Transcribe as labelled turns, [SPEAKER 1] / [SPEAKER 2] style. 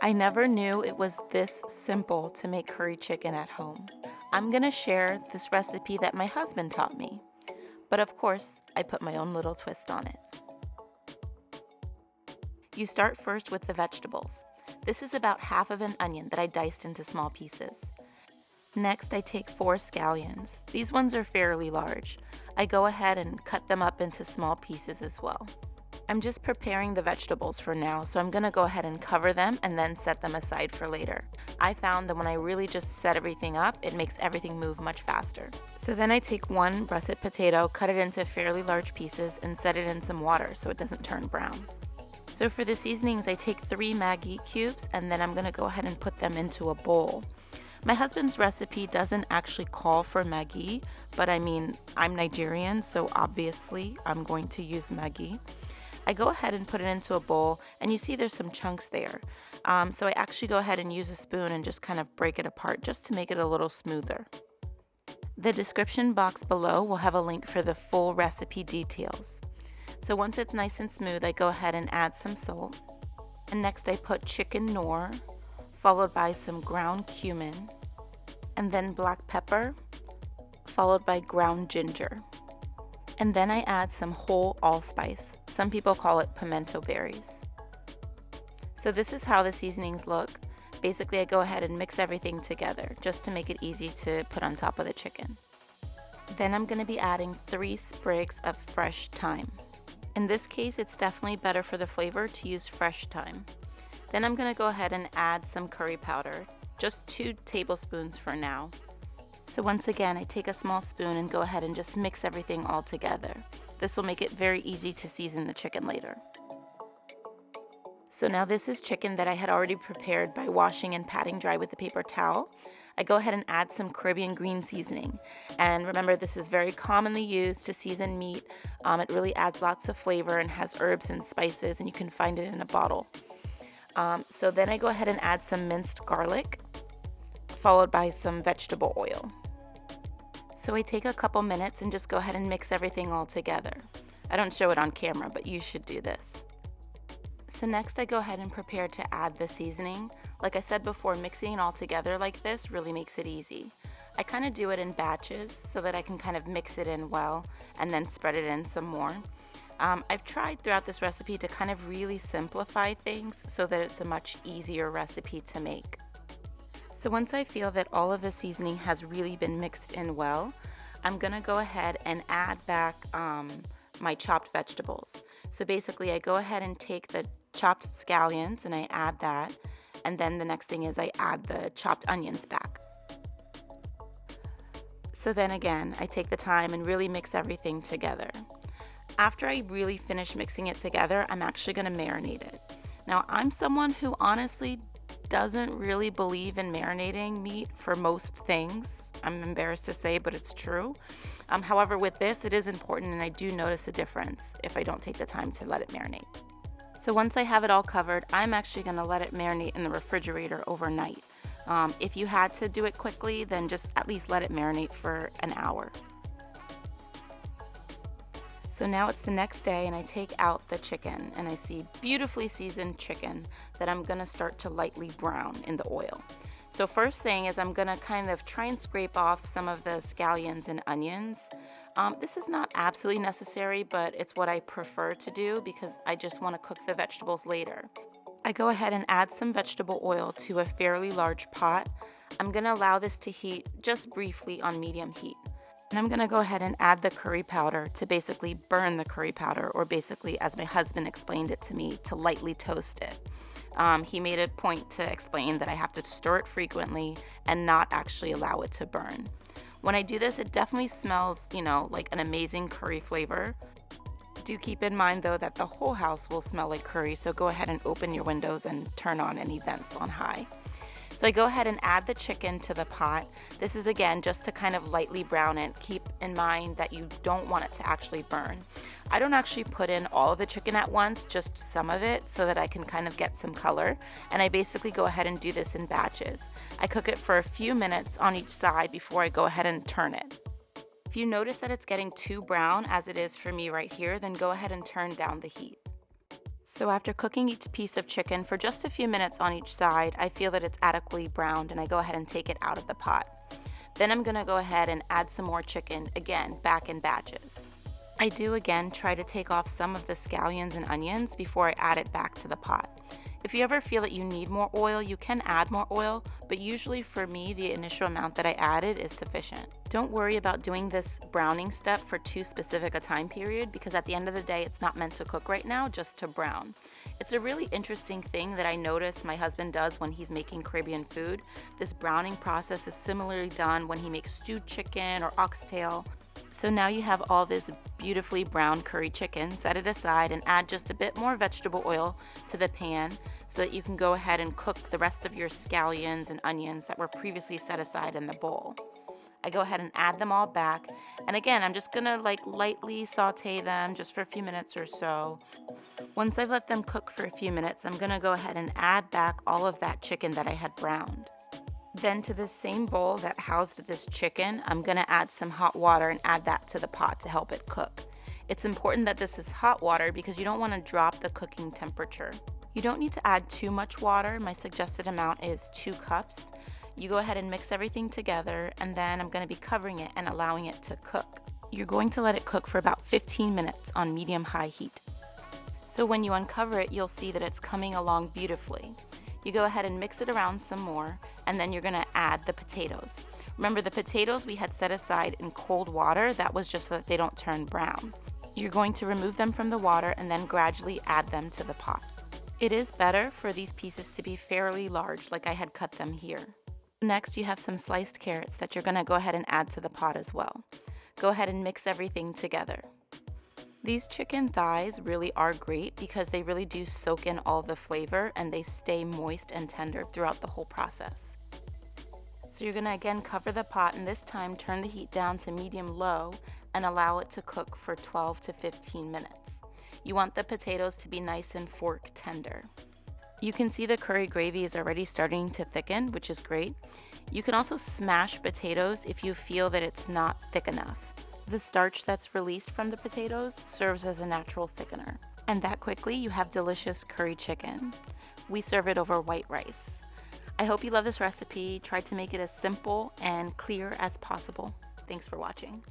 [SPEAKER 1] I never knew it was this simple to make curry chicken at home. I'm gonna share this recipe that my husband taught me, but of course, I put my own little twist on it. You start first with the vegetables. This is about half of an onion that I diced into small pieces. Next, I take 4 scallions. These ones are fairly large. I go ahead and cut them up into small pieces as well. I'm just preparing the vegetables for now, so I'm gonna go ahead and cover them and then set them aside for later. I found that when I really just set everything up, it makes everything move much faster. So then I take one russet potato, cut it into fairly large pieces, and set it in some water so it doesn't turn brown. So for the seasonings, I take 3 Maggi cubes, and then I'm gonna go ahead and put them into a bowl. My husband's recipe doesn't actually call for Maggi, but I mean, I'm Nigerian, so obviously I'm going to use Maggi. I go ahead and put it into a bowl, and you see there's some chunks there. So I actually go ahead and use a spoon and just kind of break it apart just to make it a little smoother. The description box below will have a link for the full recipe details. So once it's nice and smooth, I go ahead and add some salt. And next I put chicken Knorr, followed by some ground cumin, and then black pepper, followed by ground ginger. And then I add some whole allspice. Some people call it pimento berries. So this is how the seasonings look. Basically, I go ahead and mix everything together just to make it easy to put on top of the chicken. Then I'm going to be adding 3 sprigs of fresh thyme. In this case, it's definitely better for the flavor to use fresh thyme. Then I'm going to go ahead and add some curry powder, just 2 tablespoons for now. So once again, I take a small spoon and go ahead and just mix everything all together. This will make it very easy to season the chicken later. So now this is chicken that I had already prepared by washing and patting dry with a paper towel. I go ahead and add some Caribbean green seasoning. And remember, this is very commonly used to season meat. It really adds lots of flavor and has herbs and spices, and you can find it in a bottle. So then I go ahead and add some minced garlic, followed by some vegetable oil. So I take a couple minutes and just go ahead and mix everything all together. I don't show it on camera, but you should do this. So next I go ahead and prepare to add the seasoning. Like I said before, mixing it all together like this really makes it easy. I kind of do it in batches so that I can kind of mix it in well and then spread it in some more. I've tried throughout this recipe to kind of really simplify things so that it's a much easier recipe to make. So once I feel that all of the seasoning has really been mixed in well, I'm gonna go ahead and add back my chopped vegetables. So basically I go ahead and take the chopped scallions and I add that, and then the next thing is I add the chopped onions back. So then again, I take the time and really mix everything together. After I really finish mixing it together, I'm actually gonna marinate it. Now I'm someone who honestly doesn't really believe in marinating meat for most things. I'm embarrassed to say, but it's true. However, with this, it is important, and I do notice a difference if I don't take the time to let it marinate. So once I have it all covered, I'm actually going to let it marinate in the refrigerator overnight. If you had to do it quickly, then just at least let it marinate for an hour. So now it's the next day and I take out the chicken and I see beautifully seasoned chicken that I'm gonna start to lightly brown in the oil. So first thing is I'm gonna kind of try and scrape off some of the scallions and onions. This is not absolutely necessary, but it's what I prefer to do because I just wanna cook the vegetables later. I go ahead and add some vegetable oil to a fairly large pot. I'm gonna allow this to heat just briefly on medium heat. And I'm gonna go ahead and add the curry powder to basically burn the curry powder, or basically, as my husband explained it to me, to lightly toast it. He made a point to explain that I have to stir it frequently and not actually allow it to burn. When I do this, it definitely smells, like an amazing curry flavor. Do keep in mind though that the whole house will smell like curry, so go ahead and open your windows and turn on any vents on high. So I go ahead and add the chicken to the pot. This is again just to kind of lightly brown it. Keep in mind that you don't want it to actually burn. I don't actually put in all of the chicken at once, just some of it so that I can kind of get some color. And I basically go ahead and do this in batches. I cook it for a few minutes on each side before I go ahead and turn it. If you notice that it's getting too brown, as it is for me right here, then go ahead and turn down the heat. So after cooking each piece of chicken for just a few minutes on each side, I feel that it's adequately browned and I go ahead and take it out of the pot. Then I'm gonna go ahead and add some more chicken, again, back in batches. I do again try to take off some of the scallions and onions before I add it back to the pot. If you ever feel that you need more oil, you can add more oil, but usually for me, the initial amount that I added is sufficient. Don't worry about doing this browning step for too specific a time period because at the end of the day, it's not meant to cook right now, just to brown. It's a really interesting thing that I notice my husband does when he's making Caribbean food. This browning process is similarly done when he makes stewed chicken or oxtail. So now you have all this beautifully browned curry chicken. Set it aside and add just a bit more vegetable oil to the pan so that you can go ahead and cook the rest of your scallions and onions that were previously set aside in the bowl. I go ahead and add them all back. And again, I'm just gonna lightly saute them just for a few minutes or so. Once I've let them cook for a few minutes, I'm gonna go ahead and add back all of that chicken that I had browned. Then to the same bowl that housed this chicken, I'm gonna add some hot water and add that to the pot to help it cook. It's important that this is hot water because you don't wanna drop the cooking temperature. You don't need to add too much water. My suggested amount is 2 cups. You go ahead and mix everything together and then I'm gonna be covering it and allowing it to cook. You're going to let it cook for about 15 minutes on medium-high heat. So when you uncover it, you'll see that it's coming along beautifully. You go ahead and mix it around some more, and then you're gonna add the potatoes. Remember, the potatoes we had set aside in cold water, that was just so that they don't turn brown. You're going to remove them from the water and then gradually add them to the pot. It is better for these pieces to be fairly large, like I had cut them here. Next, you have some sliced carrots that you're gonna go ahead and add to the pot as well. Go ahead and mix everything together. These chicken thighs really are great because they really do soak in all the flavor and they stay moist and tender throughout the whole process. So you're gonna again cover the pot and this time turn the heat down to medium-low and allow it to cook for 12 to 15 minutes. You want the potatoes to be nice and fork tender. You can see the curry gravy is already starting to thicken, which is great. You can also smash potatoes if you feel that it's not thick enough. The starch that's released from the potatoes serves as a natural thickener. And that quickly, you have delicious curry chicken. We serve it over white rice. I hope you love this recipe. Try to make it as simple and clear as possible. Thanks for watching.